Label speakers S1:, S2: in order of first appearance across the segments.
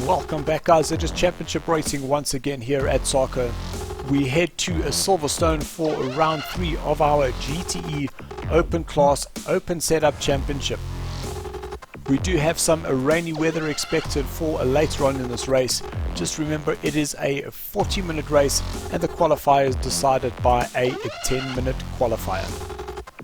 S1: Welcome back, guys. It is Championship Racing once again here at SARCO. We head to a Silverstone for round 3 of our GTE Open Class Open Setup Championship. We do have some rainy weather expected for later on in this race. Just remember, it is a 40-minute race and the qualifier is decided by a 10-minute qualifier.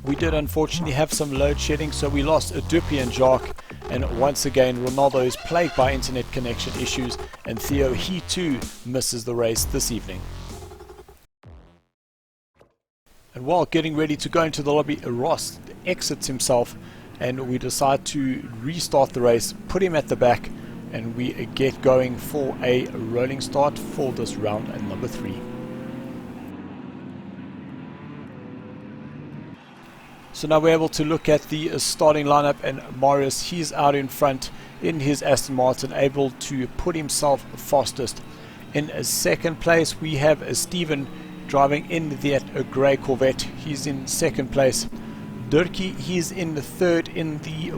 S1: We did unfortunately have some load shedding, so we lost Dupie and Jacques, and once again Ranaldo is plagued by internet connection issues, and Theo, he too misses the race this evening. And while getting ready to go into the lobby, Ross exits himself and we decide to restart the race, put him at the back, and we get going for a rolling start for this round at number 3. So now we're able to look at the starting lineup, and Marius, he's out in front in his Aston Martin, able to put himself fastest. In second place we have Steven driving in that grey Corvette. He's in second place. Dirkie, he's in the third in the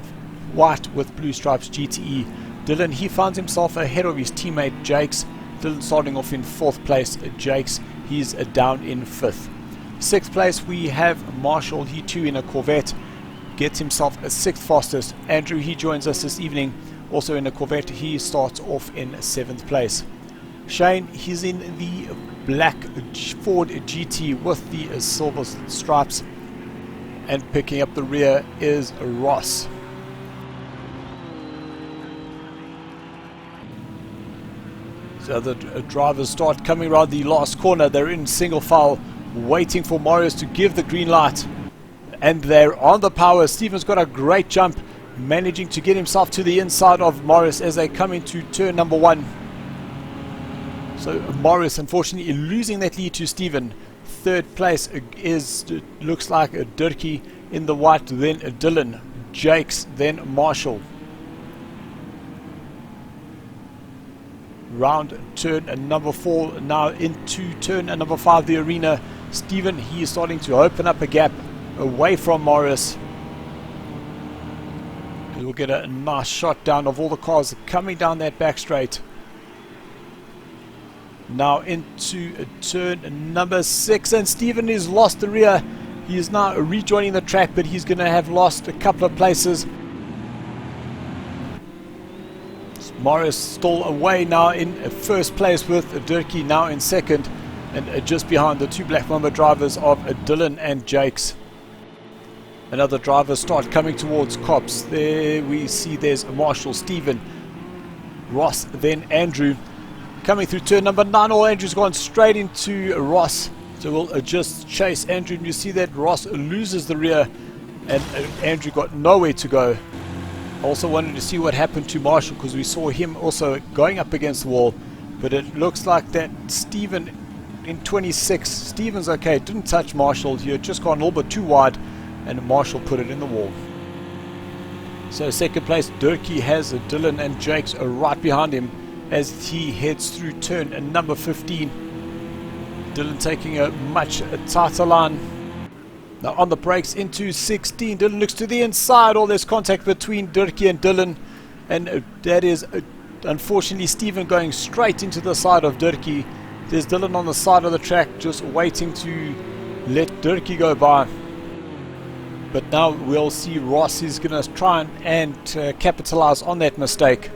S1: white with blue stripes GTE. Dylan, he finds himself ahead of his teammate Jacques. Dylan starting off in fourth place. Jacques, he's down in fifth. Sixth place we have Marshall, he too in a Corvette, gets himself a sixth fastest. Andrew, he joins us this evening also in a Corvette. He starts off in seventh place. Shane, he's in the black Ford GT with the silver stripes, and picking up the rear is Ross. So the drivers start coming around the last corner. They're in single file, waiting for Marius to give the green light, and they're on the power. Steven's got a great jump, managing to get himself to the inside of Marius as they come into turn number 1. So Marius unfortunately losing that lead to Steven. Third place looks like Dirkie in the white, then Dylan, Jacques, then Marshall. Round turn number 4, now into turn number 5, the arena. Steven, he is starting to open up a gap away from Marius. We'll get a nice shot down of all the cars coming down that back straight. Now into turn number 6, and Steven has lost the rear. He is now rejoining the track, but he's going to have lost a couple of places. Marius still away now in first place with Dirkie now in second, and just behind the two black Mamba drivers of Dylan and Jacques. Another driver start coming towards Cops. There we see there's Marshall, Steven, Ross, then Andrew. Coming through turn number 9, Andrew's gone straight into Ross. So we'll just chase Andrew, and you see that Ross loses the rear, and Andrew got nowhere to go. Also wanted to see what happened to Marshall, because we saw him also going up against the wall, but it looks like that Steven in 26, Steven's okay, didn't touch Marshall. He had just gone a little bit too wide, and Marshall put it in the wall. So second place Dirkie has Dylan and Jacques right behind him as he heads through turn number 15. Dylan taking a much tighter line. Now on the brakes into 16, Dylan looks to the inside. All there's contact between Dirkie and Dylan, and that is unfortunately Steven going straight into the side of Dirkie. There's Dylan on the side of the track just waiting to let Dirkie go by. But now we'll see Ross is going to try and capitalize on that mistake.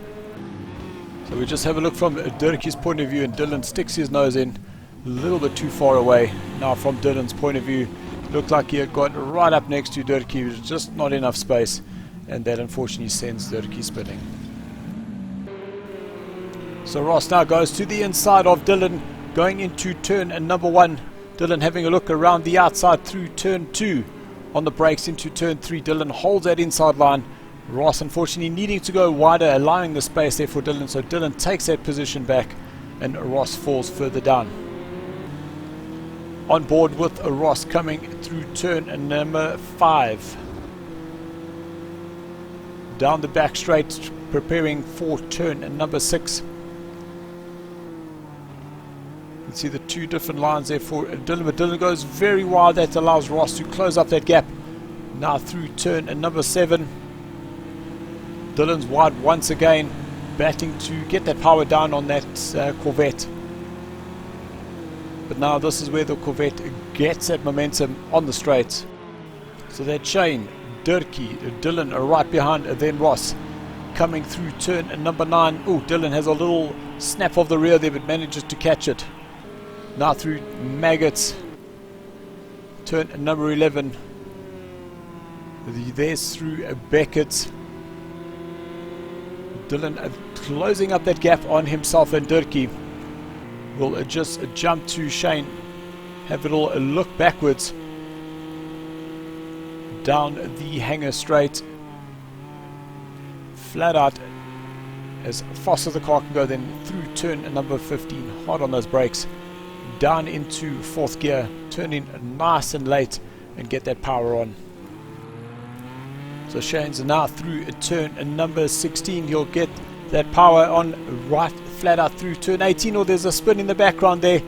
S1: So we just have a look from Dirkie's point of view, and Dylan sticks his nose in a little bit too far away. Now from Dylan's point of view, looked like he had got right up next to Dirkie. It was just not enough space, and that unfortunately sends Dirkie spinning. So Ross now goes to the inside of Dylan, going into turn number 1. Dylan having a look around the outside through turn 2. On the brakes into turn 3, Dylan holds that inside line. Ross unfortunately needing to go wider, allowing the space there for Dylan, so Dylan takes that position back and Ross falls further down. On board with Ross coming through turn number 5. Down the back straight, preparing for turn number 6. You can see the two different lines there for Dylan, but Dylan goes very wide. That allows Ross to close up that gap. Now through turn number 7. Dylan's wide once again. battling to get that power down on that Corvette. But now this is where the Corvette gets that momentum on the straight. So that Shane, Durkee, Dylan are right behind, then Ross coming through turn number 9. Oh, Dylan has a little snap of the rear there but manages to catch it. Now through Maggots, turn number 11. There's through Beckett. Dylan closing up that gap on himself, and Durkee will just jump to Shane, have a little look backwards down the hanger straight, flat out as fast as the car can go, then through turn number 15, hard on those brakes, down into 4th gear, turn in nice and late and get that power on. So Shane's now through turn number 16. He'll get that power on right flat out through turn 18. Or there's a spin in the background there.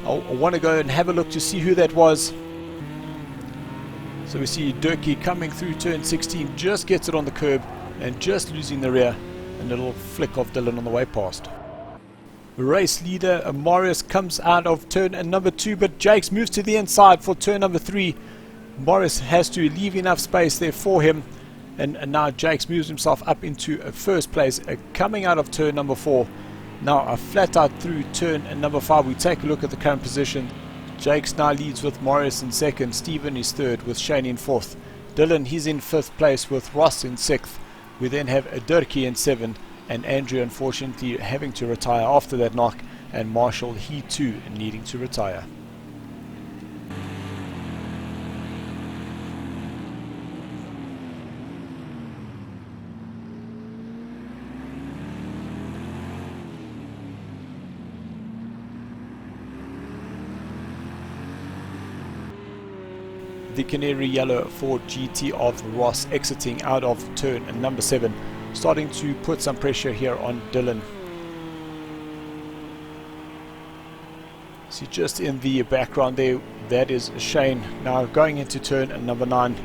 S1: I want to go and have a look to see who that was. So we see Durkee coming through turn 16, just gets it on the curb and just losing the rear. And a little flick of Dylan on the way past. Race leader Marius comes out of turn number 2, but Jacques moves to the inside for turn number 3. Morris has to leave enough space there for him, and now Jacques moves himself up into first place, coming out of turn number 4. Now a flat out through turn number 5. We take a look at the current position. Jacques now leads with Morris in 2nd, Stephen is 3rd with Shane in 4th. Dylan, he's in 5th place with Ross in 6th. We then have Durkee in 7th, and Andrew unfortunately having to retire after that knock, and Marshall, he too needing to retire. The canary yellow for GT of Ross exiting out of turn number 7, starting to put some pressure here on Dylan. See just in the background there, that is Shane now going into turn number 9.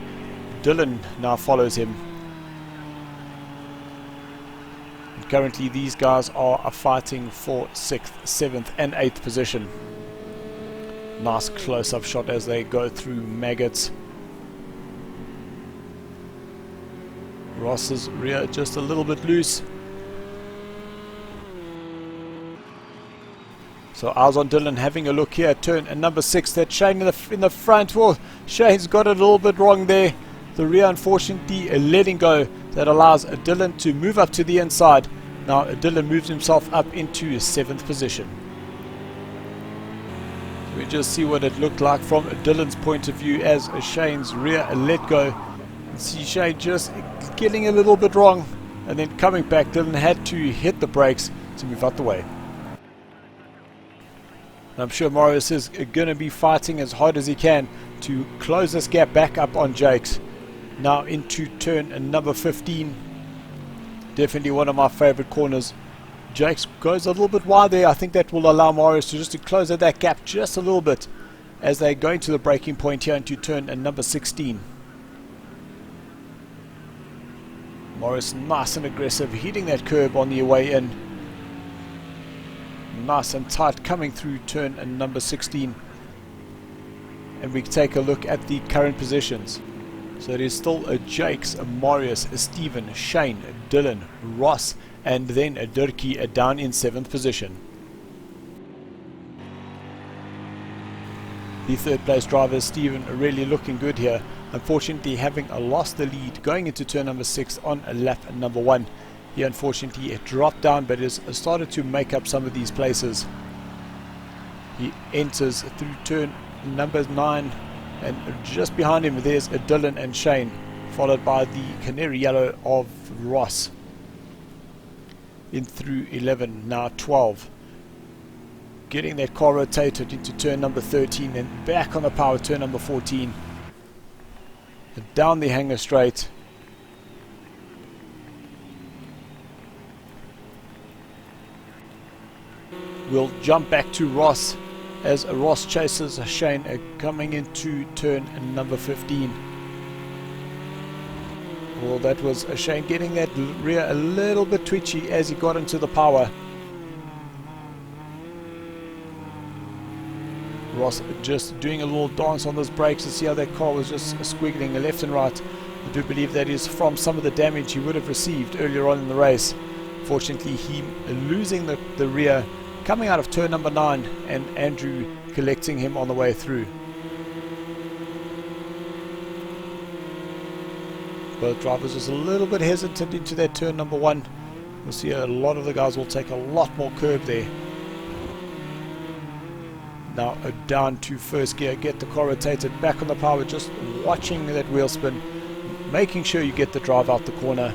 S1: Dylan now follows him. And currently these guys are fighting for 6th, 7th and 8th position. Nice close-up shot as they go through Maggots. Ross's rear just a little bit loose. So eyes on Dylan, having a look here at turn number 6. That Shane in the front. Well, Shane's got it a little bit wrong there. The rear unfortunately letting go. That allows Dylan to move up to the inside. Now Dylan moves himself up into 7th position. We just see what it looked like from Dylan's point of view as Shane's rear let go. See Shane just getting a little bit wrong and then coming back. Dylan had to hit the brakes to move out the way. And I'm sure Marius is going to be fighting as hard as he can to close this gap back up on Jacques. Now into turn number 15. Definitely one of my favorite corners. Jacques goes a little bit wide there. I think that will allow Marius to close that gap just a little bit as they go into the braking point here into turn number 16. Marius nice and aggressive, hitting that curb on the way in. Nice and tight coming through turn number 16. And we take a look at the current positions. So it is still Jacques, Marius, Stephen, Shane, Dylan, Ross, and then Durkee down in 7th position. The 3rd place driver, Stephen, really looking good here. Unfortunately having lost the lead going into turn number 6 on lap number 1. He unfortunately dropped down but has started to make up some of these places. He enters through turn number 9, and just behind him there's Dylan and Shane, followed by the canary yellow of Ross. In through 11, now 12. Getting that car rotated into turn number 13 and back on the power turn number 14. And down the hanger straight. We'll jump back to Ross as Ross chases Shane coming into turn number 15. Well, that was a shame, getting that rear a little bit twitchy as he got into the power. Ross just doing a little dance on those brakes to see how that car was just squiggling left and right. I do believe that is from some of the damage he would have received earlier on in the race. Fortunately, he losing the rear coming out of turn number 9 and Andrew collecting him on the way through. Both drivers just a little bit hesitant into that turn number 1. We'll see a lot of the guys will take a lot more curb there. Now down to first gear, get the car rotated back on the power, just watching that wheel spin, making sure you get the drive out the corner.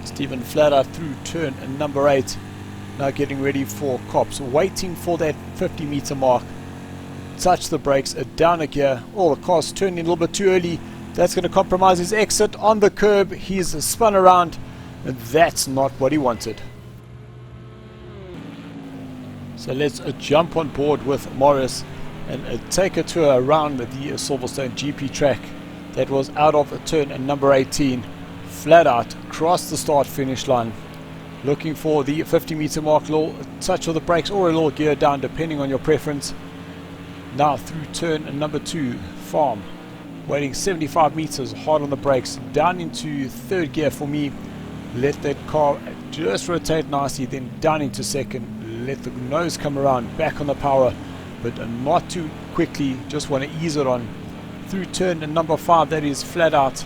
S1: Stephen flat out through turn number 8, now getting ready for cops, waiting for that 50-meter mark. Touch the brakes, down a gear. Oh, the car's turning a little bit too early. That's going to compromise his exit on the curb. He's spun around, and that's not what he wanted. So let's jump on board with Morris and take a tour around the Silverstone GP track that was out of turn number 18. Flat out, across the start finish line. Looking for the 50-meter mark, little touch of the brakes or a little gear down depending on your preference. Now through turn number 2, farm. Waiting 75 meters, hard on the brakes, down into third gear for me. Let that car just rotate nicely, then down into second. Let the nose come around, back on the power, but not too quickly, just want to ease it on. Through turn number 5, that is flat out.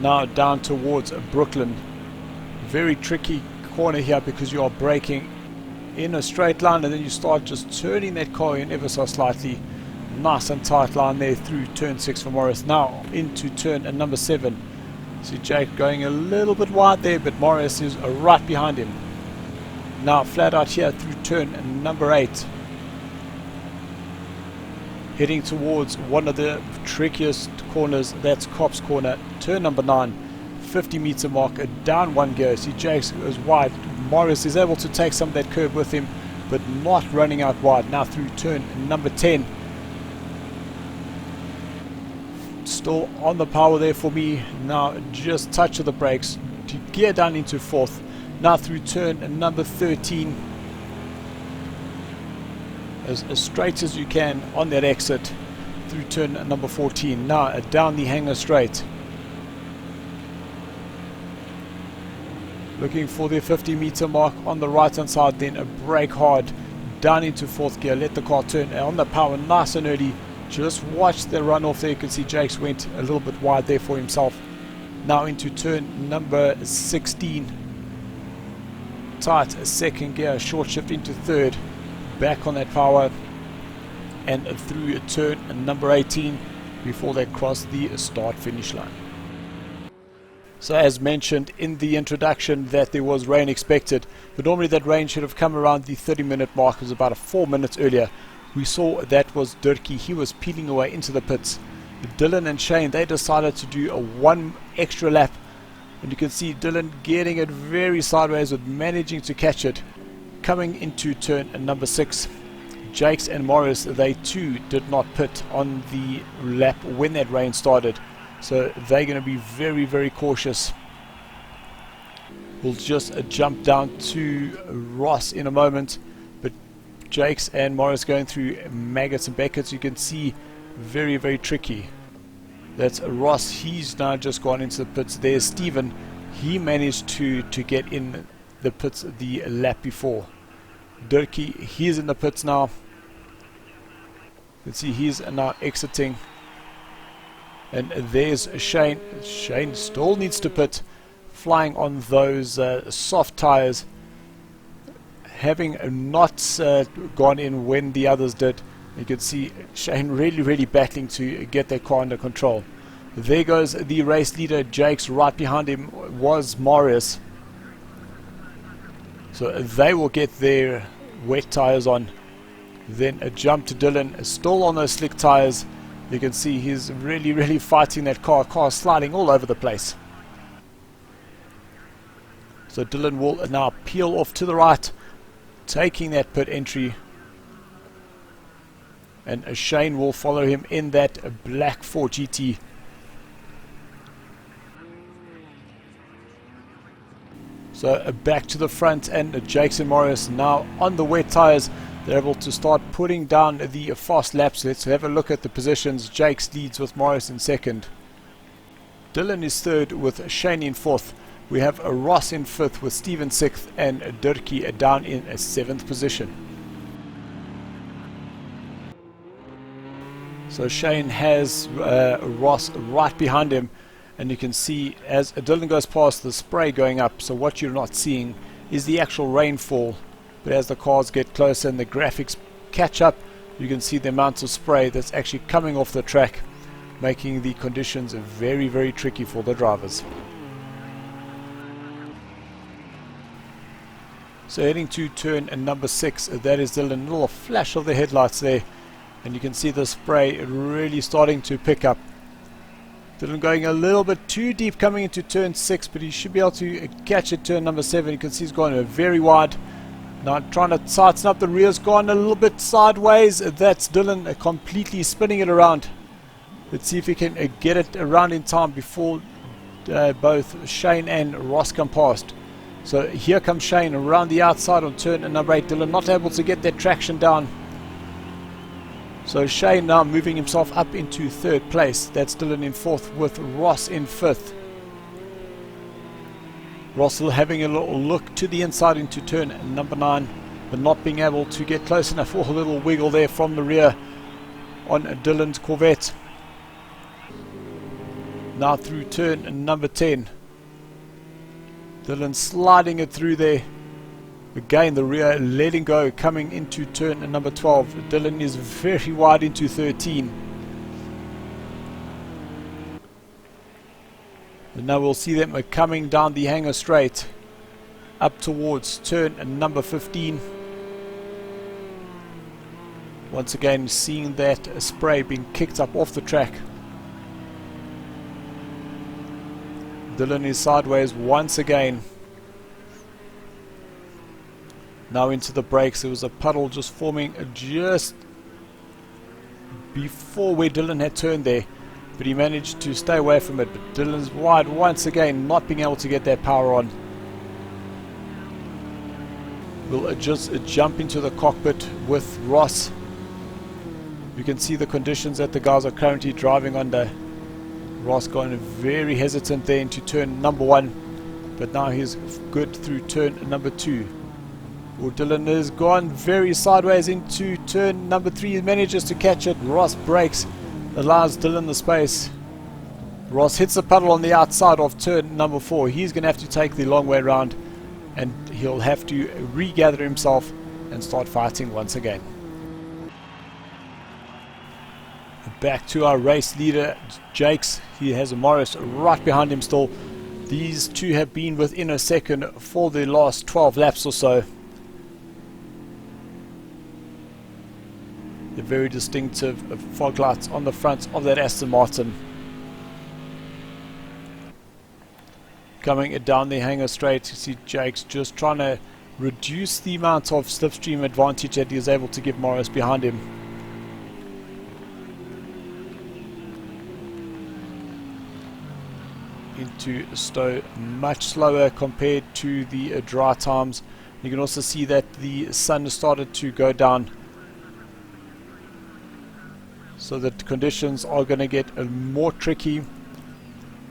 S1: Now down towards Brooklyn. Very tricky corner here because you are braking in a straight line and then you start just turning that car in ever so slightly. Nice and tight line there through turn 6 for Morris. Now into turn number 7. See Jake going a little bit wide there, but Morris is right behind him. Now flat out here through turn number 8. Heading towards one of the trickiest corners, that's Cops Corner. Turn number 9, 50-meter mark, down one gear. See Jake goes wide. Morris is able to take some of that curb with him, but not running out wide. Now through turn number 10. Still on the power there for me. Now just touch of the brakes to gear down into 4th. Now through turn number 13, as straight as you can on that exit through turn number 14. Now down the hanger straight, looking for the 50-meter mark on the right hand side, then brake hard down into 4th gear, let the car turn on the power nice and early. Just watch the run off there. You can see Jakes went a little bit wide there for himself. Now into turn number 16. Tight second gear, short shift into 3rd, back on that power and through turn number 18 before they cross the start finish line. So as mentioned in the introduction that there was rain expected, but normally that rain should have come around the 30-minute mark. It was about 4 minutes earlier. We saw that was Durkee. He was peeling away into the pits. Dylan and Shane, they decided to do a 1 extra lap. And you can see Dylan getting it very sideways with managing to catch it. Coming into turn number 6. Jakes and Morris, they too did not pit on the lap when that rain started. So they're going to be very, very cautious. We'll just jump down to Ross in a moment. But Jakes and Morris going through maggots and beckets, you can see very, very tricky. That's Ross. He's now just gone into the pits. There's Stephen. He managed to get in the pits the lap before. Durkee, he's in the pits now. You can see he's now exiting. And there's Shane. Shane still needs to pit. Flying on those soft tires. Having not gone in when the others did. You can see Shane really battling to get that car under control. There goes the race leader, Jakes. Right behind him was Morris. So they will get their wet tires on. Then a jump to Dylan, still on those slick tires. You can see he's really fighting that car. Car sliding all over the place. So Dylan will now peel off to the right, taking that pit entry. and Shane will follow him in that black 4 GT. So back to the front, and Jacques and Morris now on the wet tires. They're able to start putting down the fast laps. Let's have a look at the positions. Jacques leads with Morris in second. Dylan is third with Shane in fourth. We have Ross in fifth with Steve in sixth, and Dupie down in a seventh position. So Shane has Ross right behind him, and you can see as Dylan goes past, the spray going up. So what you're not seeing is the actual rainfall, but as the cars get closer and the graphics catch up, you can see the amount of spray that's actually coming off the track, making the conditions very, very tricky for the drivers. So heading to turn number 6, that is Dylan. A little flash of the headlights there, and you can see the spray really starting to pick up. Dylan going a little bit too deep coming into turn 6, but he should be able to catch it turn number 7. You can see he's gone very wide. Now trying to tighten up, the rear's gone a little bit sideways. That's Dylan completely spinning it around. Let's see if he can get it around in time before both Shane and Ross come past. So here comes Shane around the outside on turn number 8. Dylan not able to get that traction down. So Shane now moving himself up into third place. That's Dylan in fourth with Ross in fifth. Russell having a little look to the inside into turn number 9, but not being able to get close enough. Oh, a little wiggle there from the rear on Dylan's Corvette. Now through turn number 10. Dylan sliding it through there. Again the rear letting go coming into turn number 12. Dylan is very wide into 13. And now we'll see them coming down the hanger straight up towards turn number 15. Once again seeing that spray being kicked up off the track. Dylan is sideways once again. Now into the brakes. There was a puddle just forming just before where Dylan had turned there, but he managed to stay away from it. But Dylan's wide once again, not being able to get that power on. We'll just jump into the cockpit with Ross. You can see the conditions that the guys are currently driving under. Ross going very hesitant there into turn number 1, but now he's good through turn number 2. Well, Dylan has gone very sideways into turn number 3. He manages to catch it. Ross brakes, allows Dylan the space. Ross hits the puddle on the outside of turn number 4. He's going to have to take the long way around, and he'll have to regather himself and start fighting once again. Back to our race leader, Jacques. He has a Morris right behind him still. These two have been within a second for the last 12 laps or so. The very distinctive fog lights on the front of that Aston Martin. Coming down the hanger straight, you see Jacques just trying to reduce the amount of slipstream advantage that he is able to give Morris behind him. Into Stowe much slower compared to the dry times. You can also see that the sun has started to go down, so that conditions are going to get more tricky.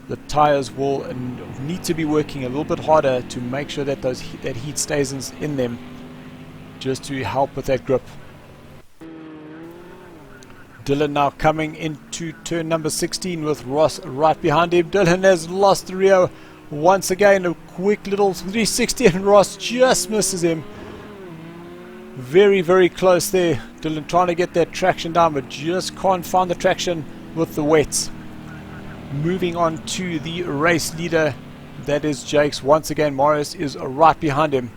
S1: The tires will need to be working a little bit harder to make sure that that heat stays in them, just to help with that grip. Dylan now coming into turn number 16 with Ross right behind him. Dylan has lost the rear once again. A quick little 360 and Ross just misses him. Very, very close there. Dylan trying to get that traction down, but just can't find the traction with the wets. Moving on to the race leader, that is Jacques. Once again, Morris is right behind him.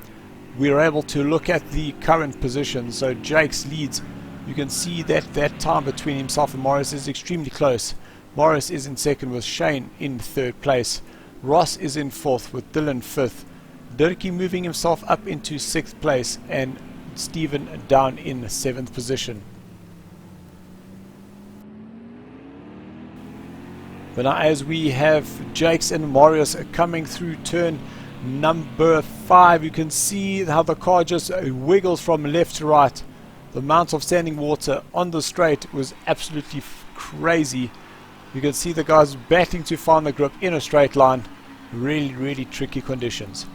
S1: We are able to look at the current position. So Jacques leads. You can see that that time between himself and Morris is extremely close. Morris is in second with Shane in third place. Ross is in fourth with Dylan fifth. Dupie moving himself up into sixth place, and Stephen down in seventh position. But now as we have Jacques and Marius coming through turn number 5, you can see how the car just wiggles from left to right. The amount of standing water on the straight was absolutely crazy. You can see the guys battling to find the grip in a straight line. Really tricky conditions.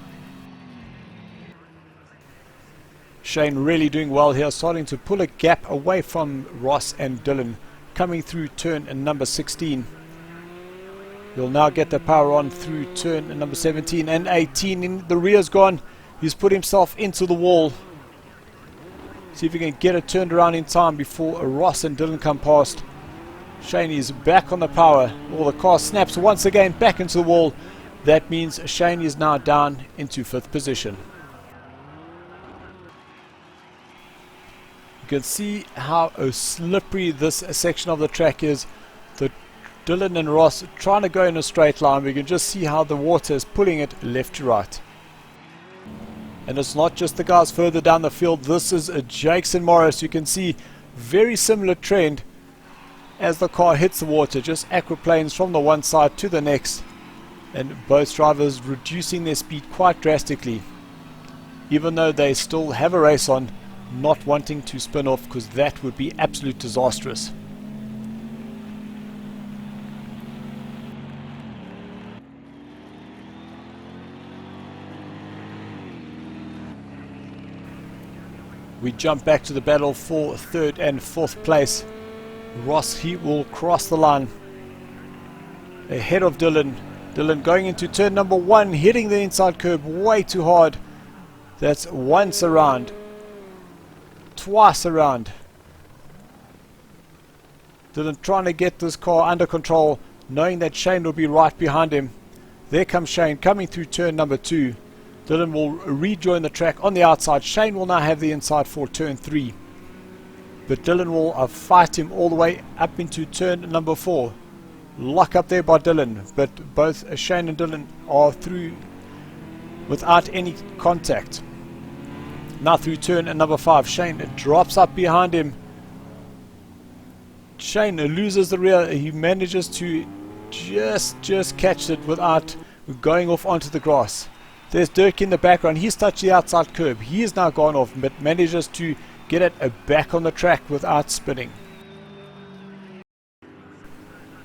S1: Shane really doing well here, starting to pull a gap away from Ross and Dylan coming through turn number 16. He'll now get the power on through turn number 17 and 18. In the rear's gone. He's put himself into the wall. See if he can get it turned around in time before Ross and Dylan come past. Shane is back on the power. Oh, the car snaps once again back into the wall. That means Shane is now down into 5th position. You can see how slippery this section of the track is. The Dylan and Ross trying to go in a straight line. We can just see how the water is pulling it left to right. And it's not just the guys further down the field. This is Jacques and Morris. You can see very similar trend as the car hits the water. Just aquaplanes from the one side to the next. And both drivers reducing their speed quite drastically. Even though they still have a race on, not wanting to spin off because that would be absolute disastrous. We jump back to the battle for 3rd and 4th place. Ross, he will cross the line ahead of Dylan. Dylan going into turn number 1, hitting the inside curb way too hard. That's once around, twice around. Dylan trying to get this car under control, knowing that Shane will be right behind him. There comes Shane coming through turn number 2. Dylan will rejoin the track on the outside. Shane will now have the inside for turn 3. But Dylan will fight him all the way up into turn number 4. Lock up there by Dylan. But both Shane and Dylan are through without any contact. Now through turn number 5. Shane drops up behind him. Shane loses the rear. He manages to just catch it without going off onto the grass. There's Dirk in the background. He's touched the outside curb. He is now gone off, but manages to get it back on the track without spinning.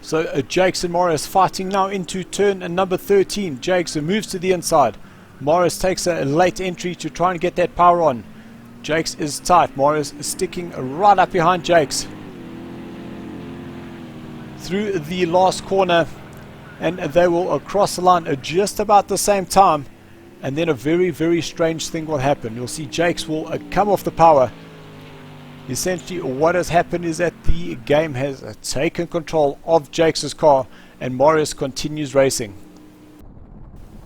S1: So Jacques and Morris fighting now into turn number 13. Jacques moves to the inside. Morris takes a late entry to try and get that power on. Jacques is tight. Morris is sticking right up behind Jacques. Through the last corner, and they will cross the line at just about the same time. And then a very strange thing will happen. You'll see Jacques will come off the power. Essentially what has happened is that the game has taken control of Jacques' car and Morris continues racing.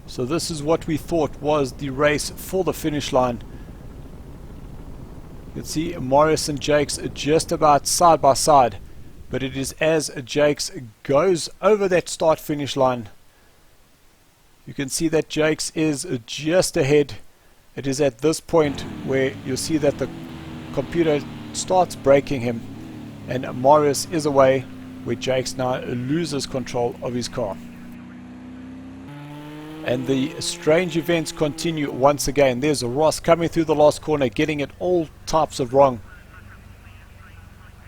S1: So this is what we thought was the race for the finish line. You can see Morris and Jacques just about side by side. But it is as Jacques goes over that start finish line. You can see that Jacques is just ahead. It is at this point where you'll see that the computer starts braking him and Morris is away, where Jacques now loses control of his car. And the strange events continue once again. There's Ross coming through the last corner, getting it all types of wrong.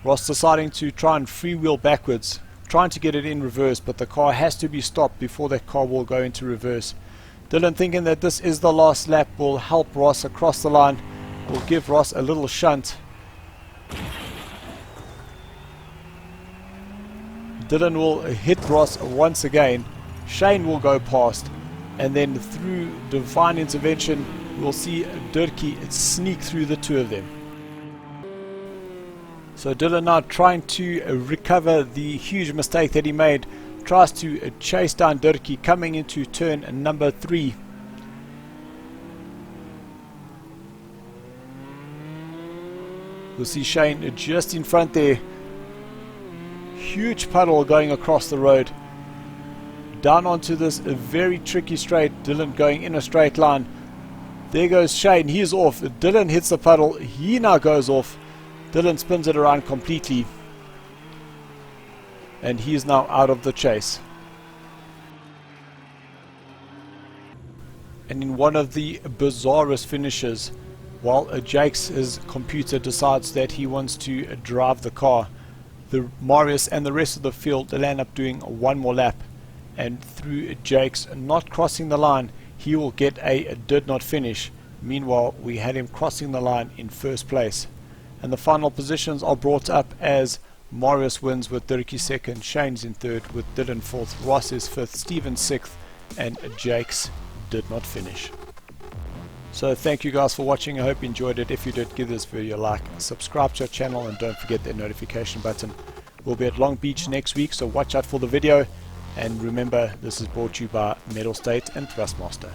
S1: Ross deciding to try and freewheel backwards, trying to get it in reverse, but the car has to be stopped before that car will go into reverse. Dylan, thinking that this is the last lap, will help Ross across the line, will give Ross a little shunt. Dylan will hit Ross once again. Shane will go past, and then through divine intervention we'll see Dirkie sneak through the two of them. So Dylan now trying to recover the huge mistake that he made, tries to chase down Dirkie coming into turn number 3. You'll see Shane just in front there. Huge puddle going across the road. Down onto this very tricky straight. Dylan going in a straight line. There goes Shane. He's off. Dylan hits the puddle. He now goes off. Dylan spins it around completely. And he's now out of the chase. and in one of the bizarrest finishes, while Jacques' his computer decides that he wants to drive the car, the Marius and the rest of the field they'll end up doing one more lap, and through Jacques not crossing the line, he will get a did not finish. Meanwhile, we had him crossing the line in first place. And the final positions are brought up as Marius wins with Dirkie second, Shane's in third with Dylan fourth, Ross is fifth, Steven sixth, and Jacques did not finish. So thank you guys for watching. I hope you enjoyed it. If you did, give this video a like, subscribe to our channel, and don't forget the notification button. We'll be at Long Beach next week, so watch out for the video. And remember, this is brought to you by Mettlestate and Thrustmaster.